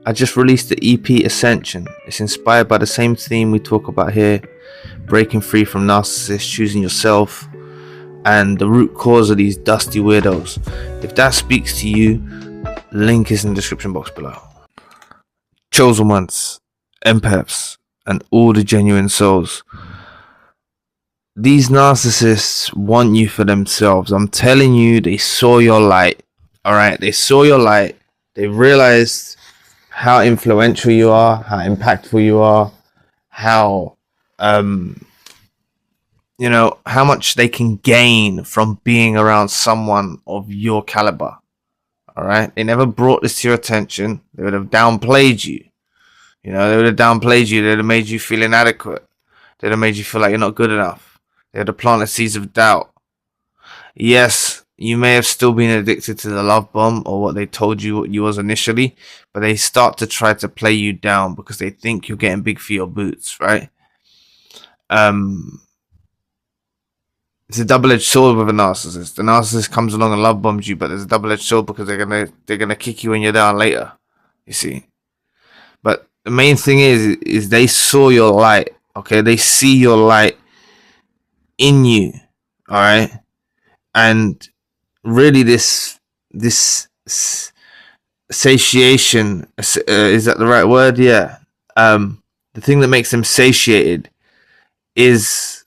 I just released the EP Ascension. It's inspired by the same theme we talk about here, breaking free from narcissists, choosing yourself, and the root cause of these dusty weirdos. If that speaks to you, link is in the description box below. Chosen ones, empaths, and all the genuine souls. These narcissists want you for themselves. I'm telling you, they saw your light. Alright, they saw your light. They realized how influential you are, how impactful you are, how how much they can gain from being around someone of your caliber. Alright, they never brought this to your attention. They would have downplayed you. They would have downplayed you. They would have made you feel inadequate. They would have made you feel like you're not good enough. They would have planted seeds of doubt. Yes, you may have still been addicted to the love bomb or what they told you what you was initially, but they start to try to play you down because they think you're getting big for your boots, right? It's a double-edged sword with a narcissist. The narcissist comes along and love bombs you, but there's a double-edged sword because they're gonna kick you when you're down later. You see, but the main thing is they saw your light. Okay, they see your light in you. All right, and really, this satiation, is that the right word? Yeah. The thing that makes them satiated is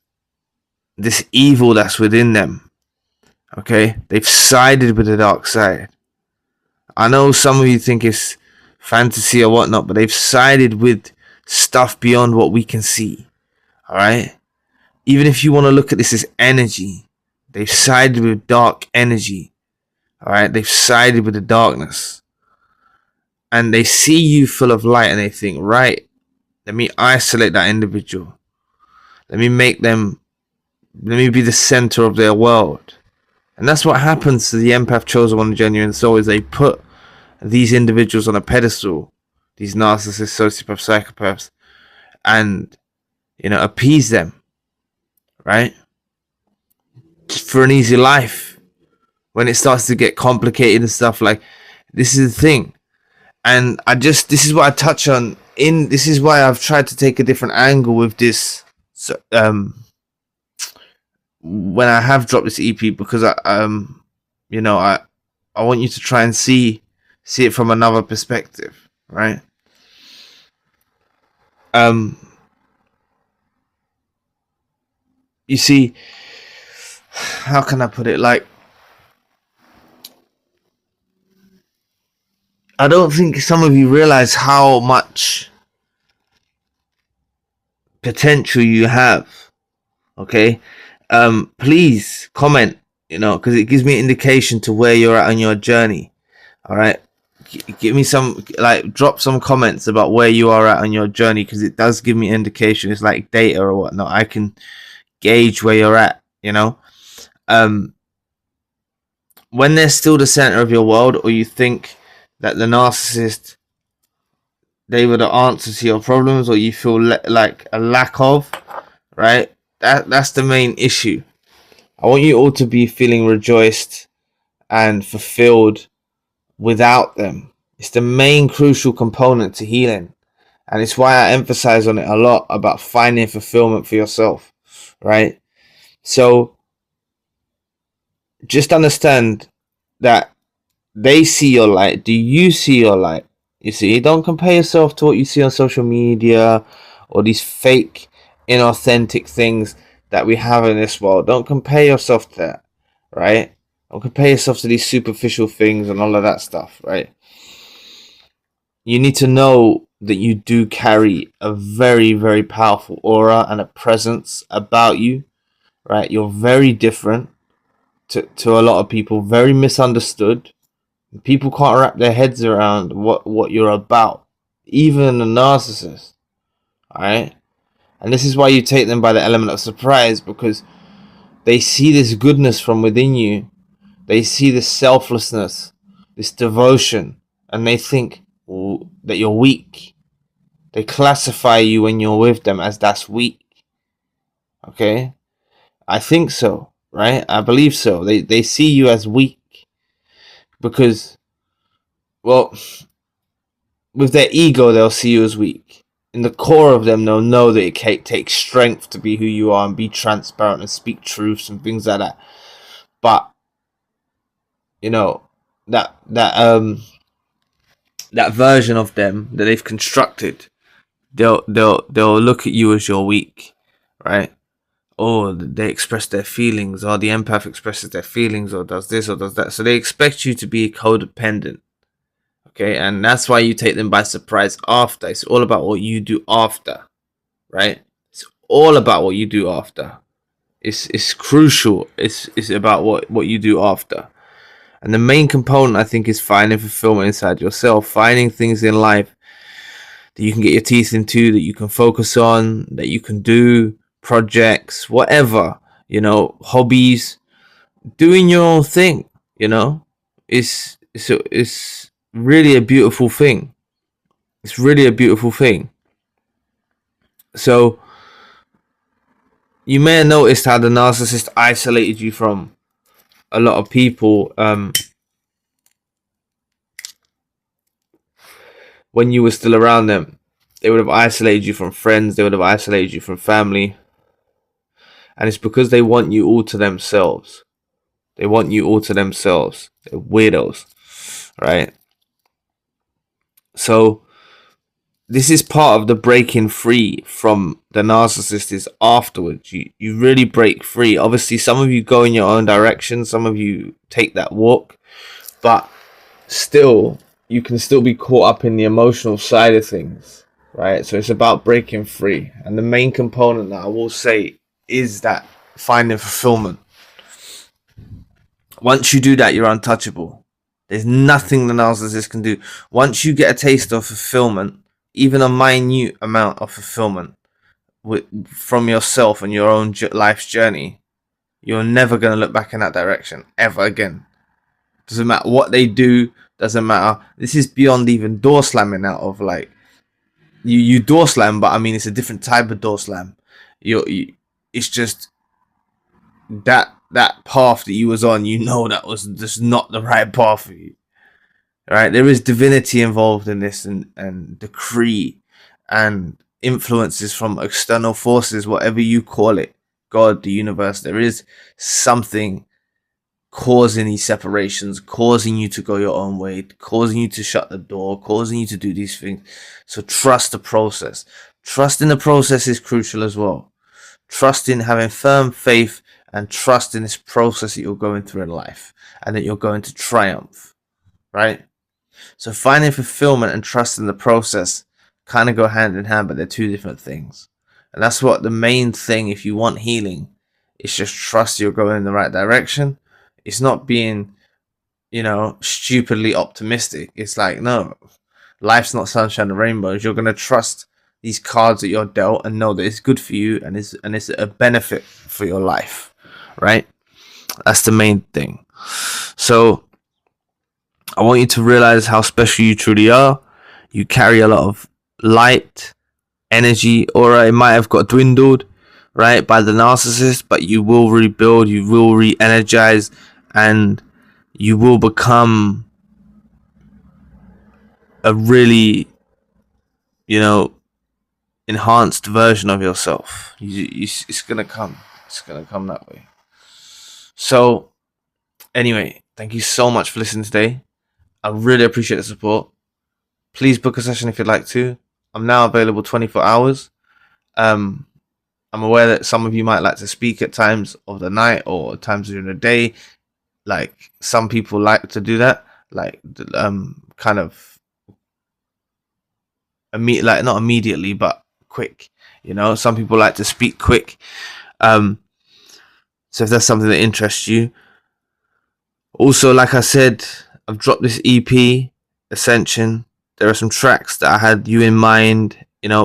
this evil that's within them. Okay, they've sided with the dark side. I know some of you think it's fantasy or whatnot, but they've sided with stuff beyond what we can see. All right, even if you want to look at this as energy, they've sided with dark energy. All right, they've sided with the darkness, and they see you full of light, and they think, right, let me isolate that individual. Let me be the center of their world. And that's what happens to the empath, chosen one, genuine soul, is they put these individuals on a pedestal, these narcissists, sociopaths, psychopaths, and appease them, right? Just for an easy life. When it starts to get complicated and stuff, like, this is the thing. And this is what I touch on this is why I've tried to take a different angle with this. So, when I have dropped this EP, because I want you to try and see it from another perspective, right? You see, how can I put it? Like, I don't think some of you realize how much potential you have. Okay, please comment, because it gives me an indication to where you're at on your journey. All right, give me some, drop some comments about where you are at on your journey, because it does give me an indication. It's like data or whatnot. I can gauge where you're at. When they're still the center of your world, or you think that the narcissist, they were the answer to your problems, or you feel like a lack of, right? That's the main issue. I want you all to be feeling rejoiced and fulfilled without them. It's the main crucial component to healing, and it's why I emphasize on it a lot about finding fulfillment for yourself, right? So just understand that they see your light. Do you see your light? You see, don't compare yourself to what you see on social media or these fake, inauthentic things that we have in this world. Don't compare yourself to that, right? Don't compare yourself to these superficial things and all of that stuff, right? You need to know that you do carry a very, very powerful aura and a presence about you, right? You're very different to a lot of people, very misunderstood. People can't wrap their heads around what you're about, even a narcissist. Alright? And this is why you take them by the element of surprise, because they see this goodness from within you. They see this selflessness, this devotion, and they think that you're weak. They classify you when you're with them as that's weak. Okay? I think so, right? I believe so. They see you as weak because, well, with their ego, they'll see you as weak. In the core of them, they'll know that it takes strength to be who you are and be transparent and speak truths and things like that. But you know, that version of them that they've constructed, they'll look at you as you're weak, right? Or they express their feelings, or the empath expresses their feelings, or does this or does that. So they expect you to be codependent. Okay, and that's why you take them by surprise after. It's all about what you do after, right? It's all about what you do after. It's crucial. It's about what you do after. And the main component, I think, is finding fulfillment inside yourself, finding things in life that you can get your teeth into, that you can focus on, that you can do, projects, whatever, hobbies, doing your own thing, it's really a beautiful thing. It's really a beautiful thing. So you may have noticed how the narcissist isolated you from a lot of people when you were still around them. They would have isolated you from friends, they would have isolated you from family. And it's because they want you all to themselves. They want you all to themselves. They're weirdos, right? So this is part of the breaking free from the narcissist is afterwards. You really break free. Obviously, some of you go in your own direction. Some of you take that walk. But still, you can still be caught up in the emotional side of things, right? So it's about breaking free. And the main component that I will say is that finding fulfillment. Once you do that, you're untouchable. There's nothing the narcissist can do. Once you get a taste of fulfillment, even a minute amount of fulfillment from yourself and your own life's journey, you're never going to look back in that direction ever again. Doesn't matter what they do, doesn't matter. This is beyond even door slamming out of like, you door slam, but I mean, it's a different type of door slam. It's just that path that you was on, that was just not the right path for you. Right? There is divinity involved in this, and decree and influences from external forces, whatever you call it, God, the universe. There is something causing these separations, causing you to go your own way, causing you to shut the door, causing you to do these things. So trust the process. Trust in the process is crucial as well. Trust in having firm faith and trust in this process that you're going through in life and that you're going to triumph, right? So finding fulfillment and trust in the process kind of go hand in hand, but they're two different things. And that's what the main thing, if you want healing, is just trust you're going in the right direction. It's not being, stupidly optimistic. It's like, no, life's not sunshine and rainbows. You're going to trust these cards that you're dealt and know that it's good for you and it's a benefit for your life, right? That's the main thing. So I want you to realize how special you truly are. You carry a lot of light, energy, or it might have got dwindled, right, by the narcissist, but you will rebuild, you will re-energize, and you will become a really, enhanced version of yourself. It's gonna come. It's gonna come that way. So, anyway, thank you so much for listening today. I really appreciate the support. Please book a session if you'd like to. I'm now available 24 hours. I'm aware that some of you might like to speak at times of the night or times during the day. Like some people like to do that. Like kind of like not immediately, but quick. Some people like to speak quick. So if that's something that interests you. Also, like I said, I've dropped this EP, Ascension. There are some tracks that I had you in mind,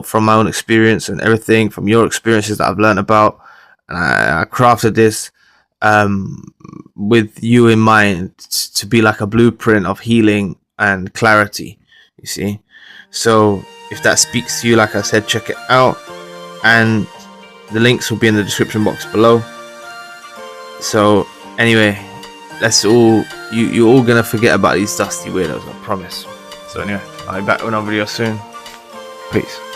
from my own experience and everything, from your experiences that I've learned about. And I crafted this with you in mind to be like a blueprint of healing and clarity, you see. So if that speaks to you, like I said, check it out. And the links will be in the description box below. So anyway, that's all. You're all gonna forget about these dusty weirdos, I promise. So anyway. I'll be back with another video soon. Peace.